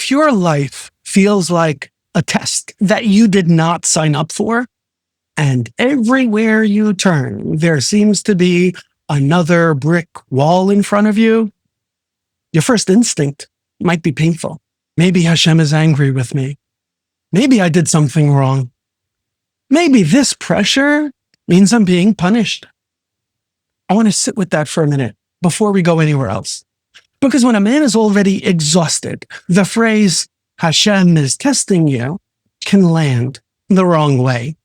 If your life feels like a test that you did not sign up for, and everywhere you turn, there seems to be another brick wall in front of you, your first instinct might be painful. Maybe Hashem is angry with me. Maybe I did something wrong. Maybe this pressure means I'm being punished. I want to sit with that for a minute before we go anywhere else. Because when a man is already exhausted, the phrase, Hashem is testing you, can land the wrong way.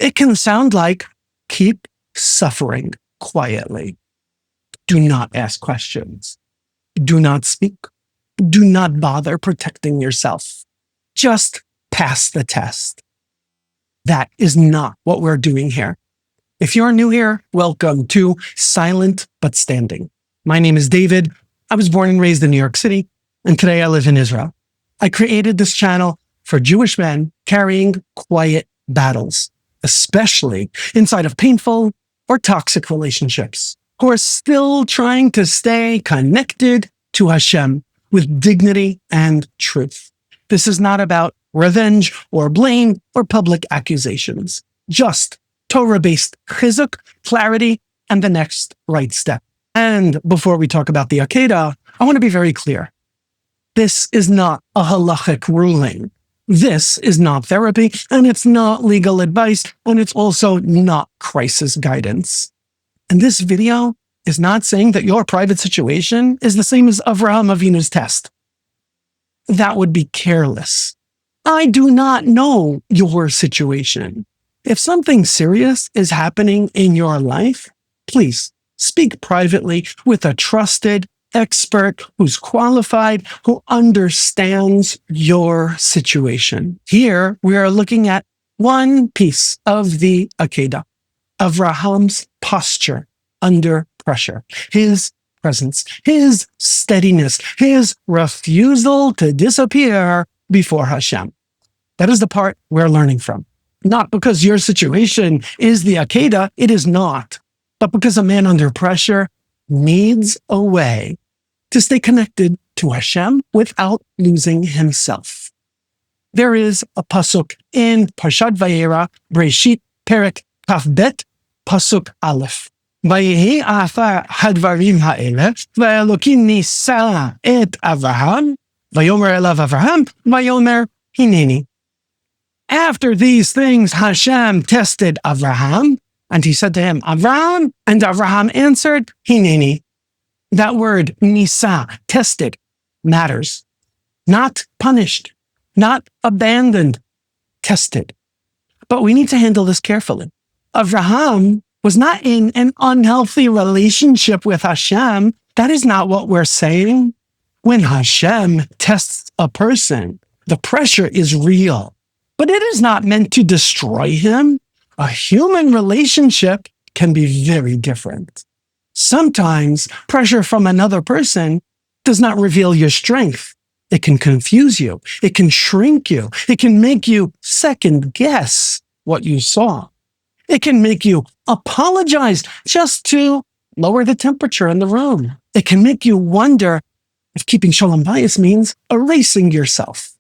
It can sound like, keep suffering quietly. Do not ask questions. Do not speak. Do not bother protecting yourself. Just pass the test. That is not what we're doing here. If you're new here, welcome to Silent But Standing. My name is David. I was born and raised in New York City, and today I live in Israel. I created this channel for Jewish men carrying quiet battles, especially inside of painful or toxic relationships, who are still trying to stay connected to Hashem with dignity and truth. This is not about revenge or blame or public accusations, just Torah-based chizuk, clarity, and the next right step. And before we talk about the Akedah, I want to be very clear. This is not a halachic ruling. This is not therapy, and it's not legal advice, and it's also not crisis guidance. And this video is not saying that your private situation is the same as Avraham Avinu's test. That would be careless. I do not know your situation. If something serious is happening in your life, please speak privately with a trusted expert who's qualified, who understands your situation. Here, we are looking at one piece of the Akedah, Avraham's posture under pressure, his presence, his steadiness, his refusal to disappear before Hashem. That is the part we're learning from. Not because your situation is the Akedah, it is not, but because a man under pressure needs a way to stay connected to Hashem without losing himself. There is a pasuk in Parshat Vayera, Breshit, Perek Kaf Bet, pasuk Aleph. Vayehi afar hadvarim ha'ele, va'elokim nisa et Avraham, vayomer elav Avraham, vayomer Hineni. After these things, Hashem tested Avraham, and he said to him, Avraham, and Avraham answered, Hineni. That word, nisa, tested, matters. Not punished, not abandoned, tested. But we need to handle this carefully. Avraham was not in an unhealthy relationship with Hashem. That is not what we're saying. When Hashem tests a person, the pressure is real, but it is not meant to destroy him. A human relationship can be very different. Sometimes pressure from another person does not reveal your strength. It can confuse you. It can shrink you. It can make you second guess what you saw. It can make you apologize just to lower the temperature in the room. It can make you wonder if keeping shalom bayis means erasing yourself.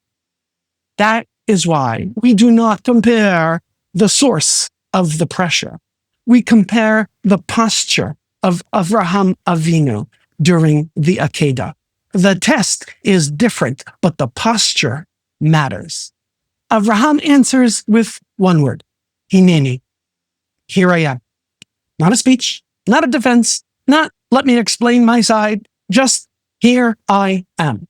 That is why we do not compare the source of the pressure. We compare the posture of Avraham Avinu during the Akedah. The test is different, but the posture matters. Avraham answers with one word, Hineni. Here I am. Not a speech, not a defense, not let me explain my side, just here I am.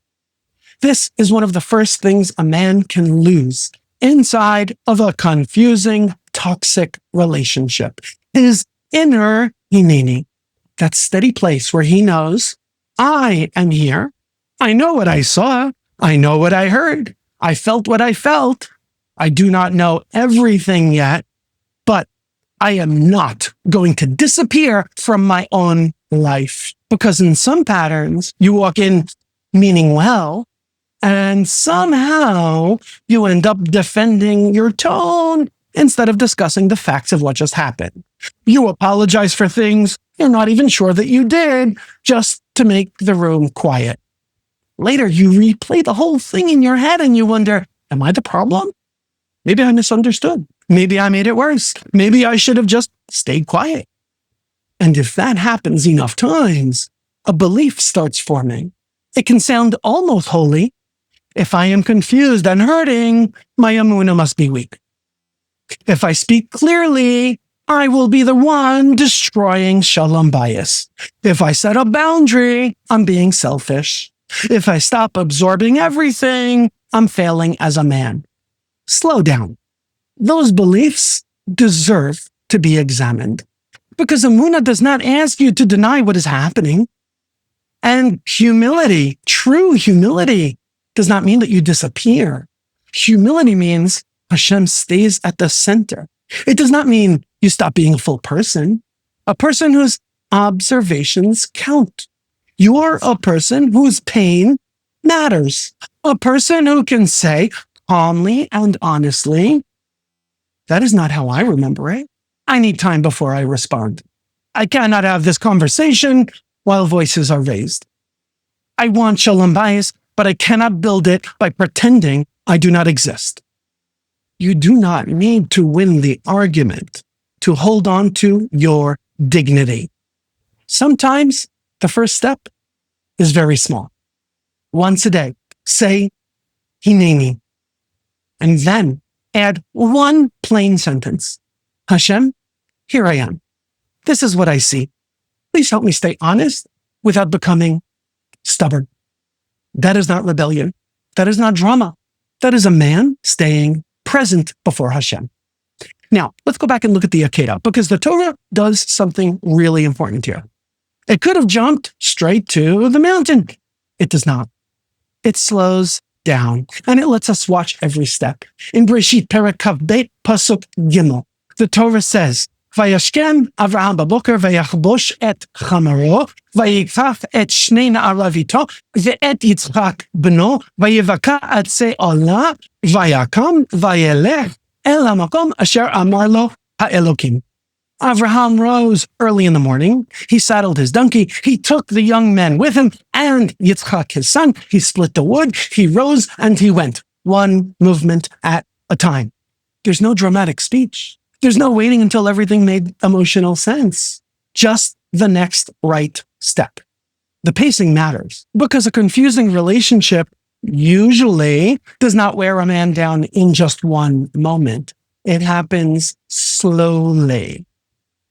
This is one of the first things a man can lose inside of a confusing, toxic relationship. His inner Hineni. That steady place where he knows, I am here. I know what I saw. I know what I heard. I felt what I felt. I do not know everything yet, but I am not going to disappear from my own life. Because in some patterns, you walk in meaning well, and somehow you end up defending your tone instead of discussing the facts of what just happened. You apologize for things you're not even sure that you did, just to make the room quiet. Later, you replay the whole thing in your head and you wonder, am I the problem? Maybe I misunderstood. Maybe I made it worse. Maybe I should have just stayed quiet. And if that happens enough times, a belief starts forming. It can sound almost holy. If I am confused and hurting, my Emunah must be weak. If I speak clearly, I will be the one destroying shalom bayis. If I set a boundary, I'm being selfish. If I stop absorbing everything, I'm failing as a man. Slow down. Those beliefs deserve to be examined because Emunah does not ask you to deny what is happening. And humility, true humility, does not mean that you disappear. Humility means Hashem stays at the center. It does not mean you stop being a full person, a person whose observations count. You are a person whose pain matters, a person who can say calmly and honestly, that is not how I remember it. I need time before I respond. I cannot have this conversation while voices are raised. I want shalom bayis, but I cannot build it by pretending I do not exist. You do not need to win the argument to hold on to your dignity. Sometimes the first step is very small. Once a day, say Hineni, and then add one plain sentence. Hashem, here I am. This is what I see. Please help me stay honest without becoming stubborn. That is not rebellion. That is not drama. That is a man staying present before Hashem. Now, let's go back and look at the Akedah, because the Torah does something really important here. It could have jumped straight to the mountain. It does not. It slows down, and it lets us watch every step. In Bereshit Perek Kav Bet Pasuk Gimel, the Torah says, Vayashkem Avraham baboker vayachbosh et chamaro vayikaf et shnei na'arav ito ve'et Yitzchak beno vayivaka atzei olah vayakam vayelech el hamakom asher amar lo ha'elokim. Avraham rose early in the morning. He saddled his donkey. He took the young men with him and Yitzchak, his son. He split the wood. He rose and he went, one movement at a time. There's no dramatic speech. There's no waiting until everything made emotional sense. Just the next right step. The pacing matters because a confusing relationship usually does not wear a man down in just one moment. It happens slowly.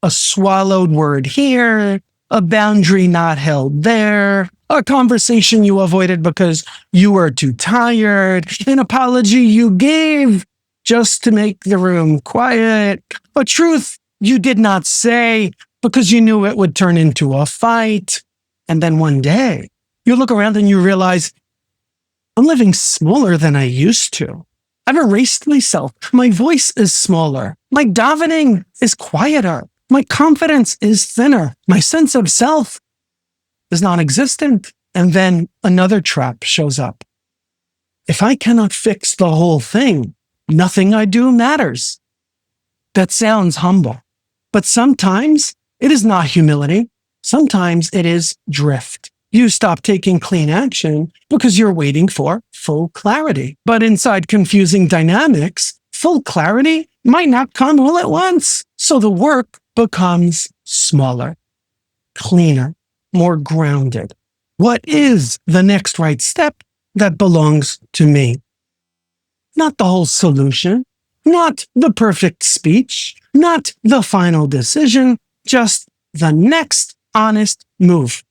A swallowed word here, a boundary not held there, a conversation you avoided because you were too tired, an apology you gave just to make the room quiet, a truth you did not say because you knew it would turn into a fight. And then one day, you look around and you realize, I'm living smaller than I used to. I've erased myself. My voice is smaller. My davening is quieter. My confidence is thinner. My sense of self is non-existent. And then another trap shows up. If I cannot fix the whole thing, nothing I do matters. That sounds humble, but sometimes it is not humility. Sometimes it is drift. You stop taking clean action because you're waiting for full clarity. But inside confusing dynamics, full clarity might not come all at once. So the work becomes smaller, cleaner, more grounded. What is the next right step that belongs to me? Not the whole solution, not the perfect speech, not the final decision, just the next honest move.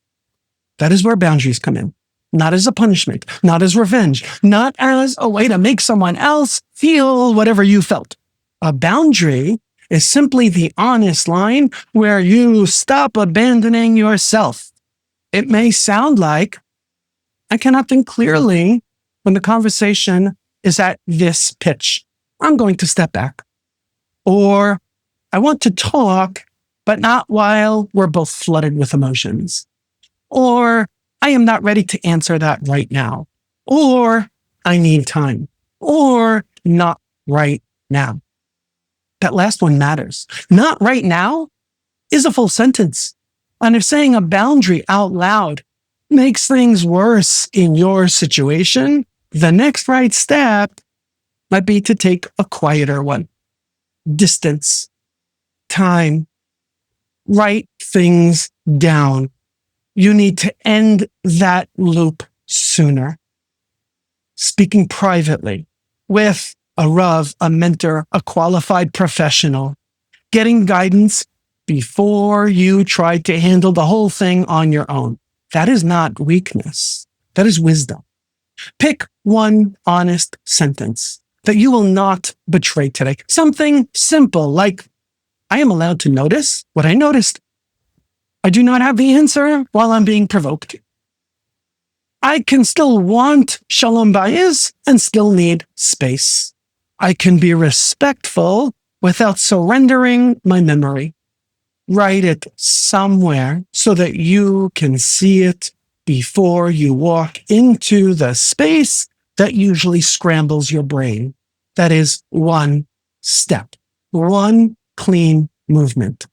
That is where boundaries come in. Not as a punishment, not as revenge, not as a way to make someone else feel whatever you felt. A boundary is simply the honest line where you stop abandoning yourself. It may sound like, I cannot think clearly when the conversation is at this pitch. I'm going to step back. Or I want to talk, but not while we're both flooded with emotions. Or I am not ready to answer that right now. Or I need time. Or not right now. That last one matters. Not right now is a full sentence. And if saying a boundary out loud makes things worse in your situation, the next right step might be to take a quieter one. Distance, time, write things down. You need to end that loop sooner. Speaking privately with a Rav, a mentor, a qualified professional, getting guidance before you try to handle the whole thing on your own. That is not weakness. That is wisdom. Pick one honest sentence that you will not betray today. Something simple like, I am allowed to notice what I noticed. I do not have the answer while I'm being provoked. I can still want shalom bayis and still need space. I can be respectful without surrendering my memory. Write it somewhere so that you can see it before you walk into the space that usually scrambles your brain. That is one step, one clean movement.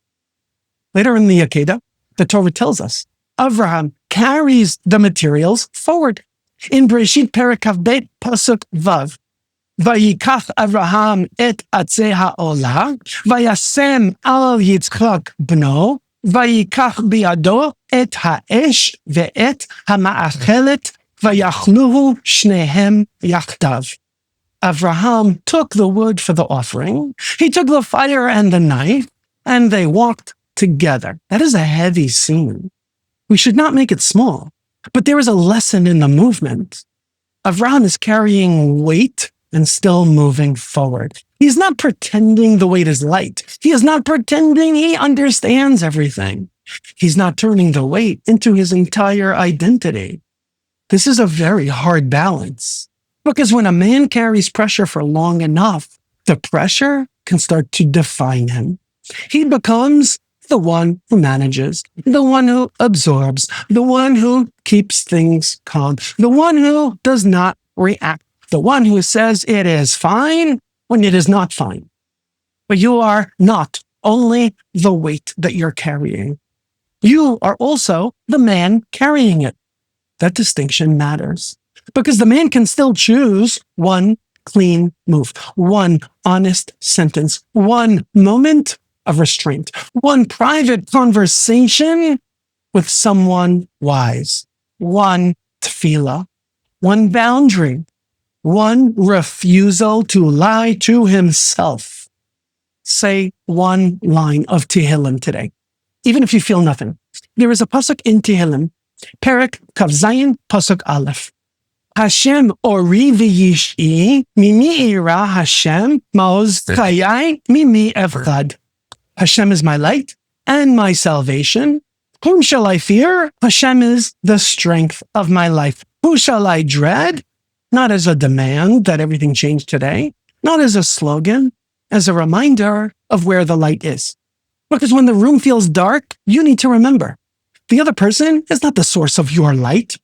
Later in the Akedah, the Torah tells us Avraham carries the materials forward. In Breshit Perek Kavbet Pasuk Vav, Vayikach Avraham et atzei ha'olah, vayasem al Yitzchak bno, vayikach biado et ha'esh ve'et ha'ma'achelet, vayachluhu shnehem yachdav. Avraham took the wood for the offering, he took the fire and the knife, and they walked together. That is a heavy scene. We should not make it small, but there is a lesson in the movement. Avraham is carrying weight and still moving forward. He's not pretending the weight is light. He is not pretending he understands everything. He's not turning the weight into his entire identity. This is a very hard balance, because when a man carries pressure for long enough, the pressure can start to define him. He becomes the one who manages, the one who absorbs, the one who keeps things calm, the one who does not react, the one who says it is fine when it is not fine. But you are not only the weight that you're carrying. You are also the man carrying it. That distinction matters, because the man can still choose one clean move, one honest sentence, one moment of restraint, one private conversation with someone wise, one tefillah, one boundary, one refusal to lie to himself. Say one line of Tehillim today, even if you feel nothing. There is a pasuk in Tehillim, Perek Kav Zayin Pasuk Aleph. Hashem ori v'yish'i, mimi ira Hashem, ma'oz chayai, mimi evchad. Hashem is my light and my salvation. Whom shall I fear? Hashem is the strength of my life. Who shall I dread? Not as a demand that everything change today, not as a slogan, as a reminder of where the light is. Because when the room feels dark, you need to remember, the other person is not the source of your light.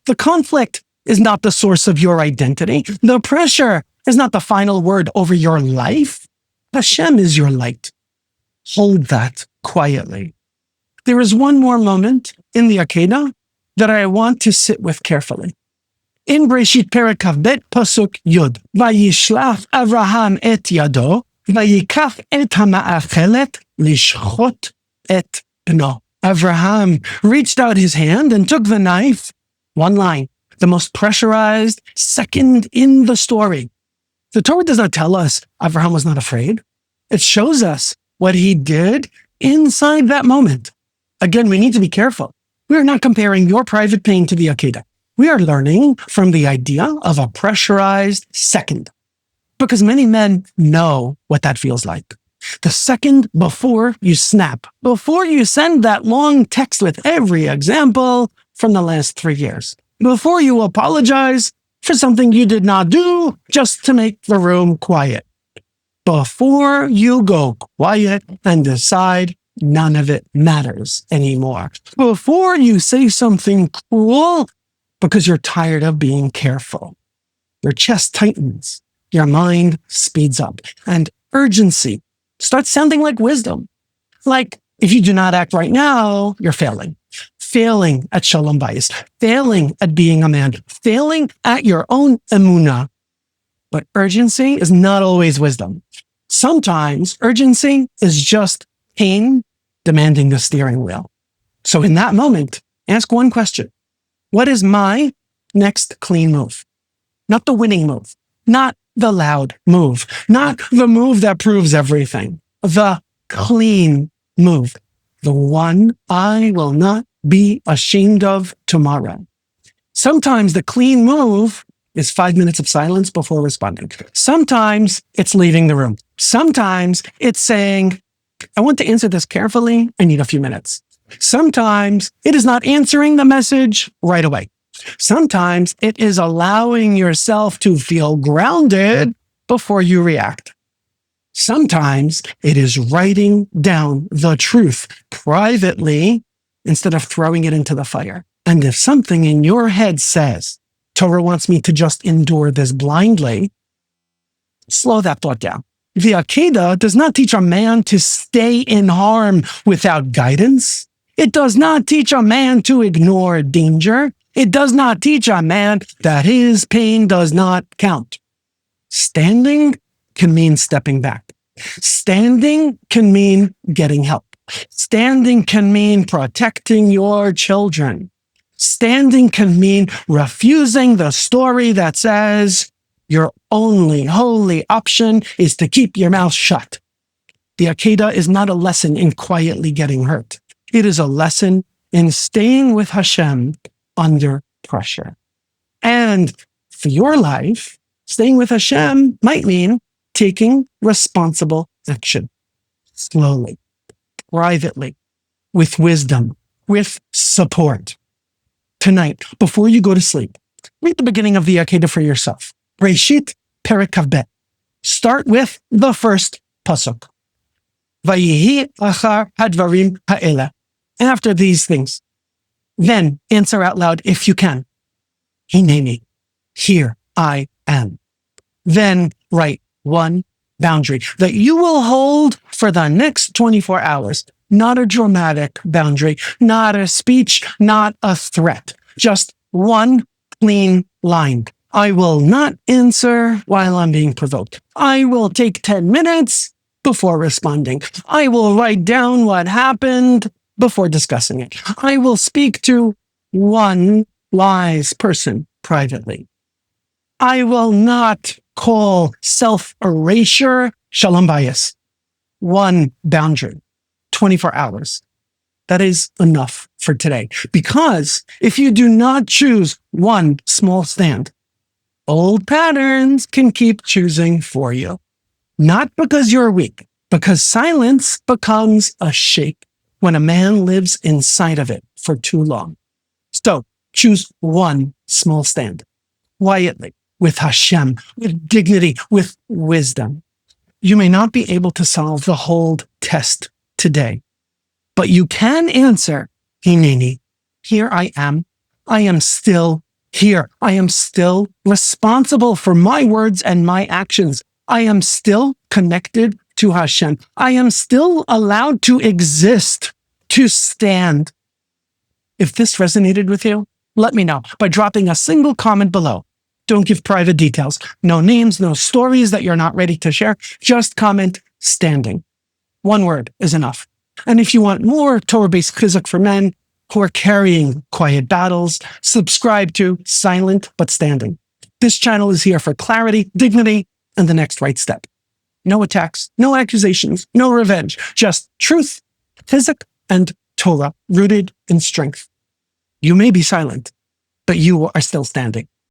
The conflict is not the source of your identity. The pressure is not the final word over your life. Hashem is your light. Hold that quietly. There is one more moment in the Akedah that I want to sit with carefully. In Breshit Perek Kavbet Pasuk Yud, Vayishlach Avraham et yado, Vayikach et ha'ma'achelet lishchot et bno. Avraham reached out his hand and took the knife. One line, the most pressurized second in the story. The Torah does not tell us Avraham was not afraid. It shows us what he did inside that moment. Again, we need to be careful. We are not comparing your private pain to the Akedah. We are learning from the idea of a pressurized second, because many men know what that feels like. The second before you snap, before you send that long text with every example from the last 3 years, before you apologize for something you did not do just to make the room quiet, before you go quiet and decide none of it matters anymore, before you say something cruel because you're tired of being careful. Your chest tightens, your mind speeds up, and urgency starts sounding like wisdom. Like, if you do not act right now, you're failing. failing at shalom bayis, failing at being a man, failing at your own emunah. But urgency is not always wisdom. Sometimes urgency is just pain demanding the steering wheel. So in that moment, ask one question. What is my next clean move? Not the winning move, not the loud move, not the move that proves everything, the clean move, the one I will not be ashamed of tomorrow. Sometimes the clean move is 5 minutes of silence before responding. Sometimes it's leaving the room. Sometimes it's saying, I want to answer this carefully. I need a few minutes. Sometimes it is not answering the message right away. Sometimes it is allowing yourself to feel grounded before you react. Sometimes it is writing down the truth privately instead of throwing it into the fire. And if something in your head says, Torah wants me to just endure this blindly, slow that thought down. The Akedah does not teach a man to stay in harm without guidance. It does not teach a man to ignore danger. It does not teach a man that his pain does not count. Standing can mean stepping back. Standing can mean getting help. Standing can mean protecting your children. Standing can mean refusing the story that says your only holy option is to keep your mouth shut. The Akedah is not a lesson in quietly getting hurt. It is a lesson in staying with Hashem under pressure. And for your life, staying with Hashem might mean taking responsible action, slowly, privately, with wisdom, with support. Tonight, before you go to sleep, read the beginning of the Akedah for yourself. Reshit Perek Kavbet. Start with the first pasuk. Vayihi achar hadvarim ha'ela. After these things, then answer out loud if you can. Hineni, here I am. Then write one boundary that you will hold for the next 24 hours. Not a dramatic boundary, not a speech, not a threat. Just one clean line. I will not answer while I'm being provoked. I will take 10 minutes before responding. I will write down what happened before discussing it. I will speak to one wise person privately. I will not call self-erasure shalom bayis. One boundary, 24 hours. That is enough for today. Because if you do not choose one small stand, old patterns can keep choosing for you. Not because you're weak, because silence becomes a shape when a man lives inside of it for too long. So choose one small stand, quietly, with Hashem, with dignity, with wisdom. You may not be able to solve the whole test today, but you can answer, Hineni, here I am. I am still here. I am still responsible for my words and my actions. I am still connected to Hashem. I am still allowed to exist, to stand. If this resonated with you, let me know by dropping a single comment below. Don't give private details. No names, no stories that you're not ready to share. Just comment standing. One word is enough. And if you want more Torah-based chizuk for men who are carrying quiet battles, subscribe to Silent But Standing. This channel is here for clarity, dignity, and the next right step. No attacks, no accusations, no revenge. Just truth, chizuk, and Torah rooted in strength. You may be silent, but you are still standing.